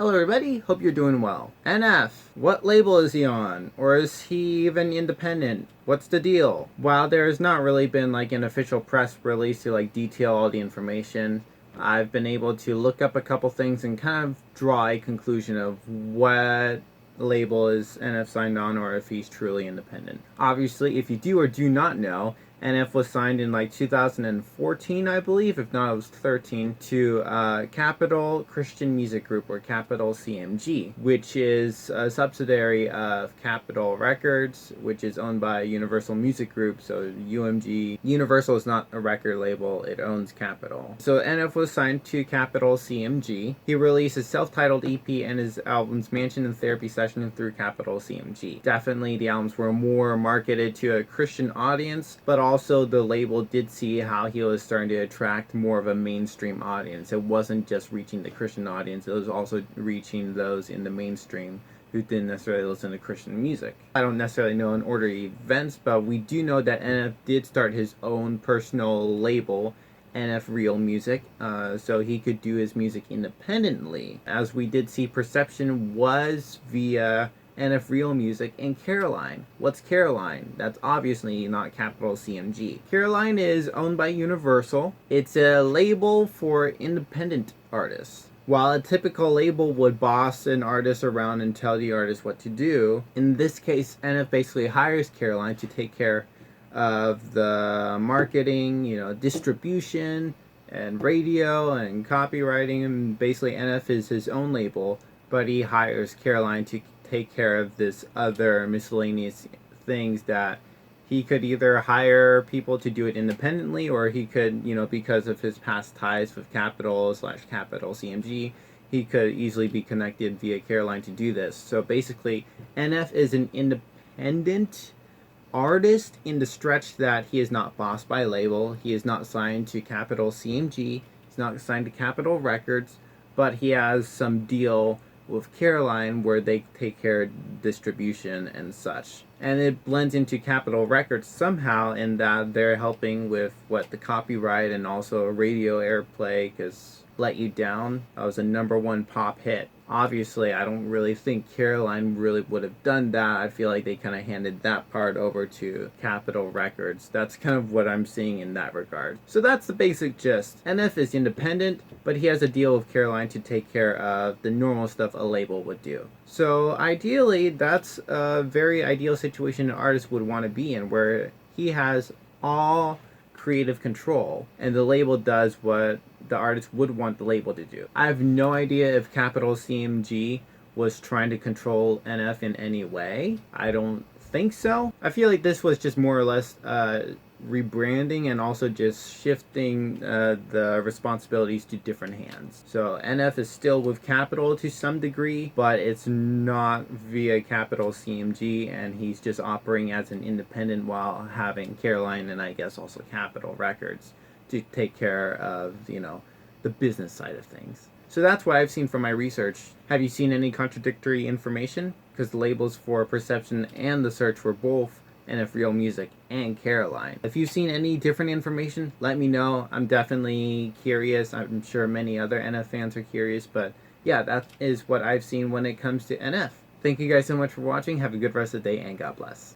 Hello everybody, hope you're doing well. NF, what label is he on? Or is he even independent? What's the deal? While there's not really been like an official press release to like detail all the information, I've been able to look up a couple things and kind of draw a conclusion of what label is NF signed on or if he's truly independent. Obviously, if you do or do not know, NF was signed in like 2014, I believe, if not it was 13, to Capital Christian Music Group, or Capital CMG, which is a subsidiary of Capitol Records, which is owned by Universal Music Group. So UMG, Universal is not a record label, it owns Capitol. So NF was signed to Capital CMG. He released a self-titled EP and his albums Mansion and Therapy Session through Capital CMG. Definitely the albums were more marketed to a Christian audience, but also the label did see how he was starting to attract more of a mainstream audience. It wasn't just reaching the Christian audience, it was also reaching those in the mainstream who didn't necessarily listen to Christian music. I don't necessarily know in order of events, but we do know that NF did start his own personal label, NF Real Music, so he could do his music independently. As we did see, Perception was via NF Real Music and Caroline. What's Caroline? That's obviously not Capital CMG. Caroline is owned by Universal. It's a label for independent artists. While a typical label would boss an artist around and tell the artist what to do, in this case, NF basically hires Caroline to take care of the marketing, distribution, and radio, and copywriting, and basically NF is his own label, but he hires Caroline to take care of this other miscellaneous things that he could either hire people to do it independently, or he could, because of his past ties with Capital/Capital CMG, he could easily be connected via Caroline to do this. So basically, NF is an independent artist in the stretch that he is not bossed by a label, he is not signed to Capital CMG, he's not signed to Capitol Records, but he has some deal with Caroline where they take care of distribution and such. And it blends into Capitol Records somehow in that they're helping with the copyright and also radio airplay, because Let You Down, that was a #1 pop hit. Obviously, I don't really think Caroline really would have done that. I feel like they kind of handed that part over to Capitol Records. That's kind of what I'm seeing in that regard. So that's the basic gist. NF is independent, but he has a deal with Caroline to take care of the normal stuff a label would do. So ideally, that's a very ideal situation an artist would want to be in, where he has all creative control and the label does what the artist would want the label to do. I have no idea if Capital CMG was trying to control NF in any way. I don't think so. I feel like this was just more or less rebranding and also just shifting the responsibilities to different hands. So NF is still with Capital to some degree, but it's not via Capital CMG, and he's just operating as an independent while having Caroline and I guess also Capitol Records to take care of, the business side of things. So that's what I've seen from my research. Have you seen any contradictory information? Because the labels for Perception and The Search were both NF Real Music and Caroline. If you've seen any different information, let me know. I'm definitely curious. I'm sure many other NF fans are curious, but yeah, that is what I've seen when it comes to NF. Thank you guys so much for watching. Have a good rest of the day, and God bless.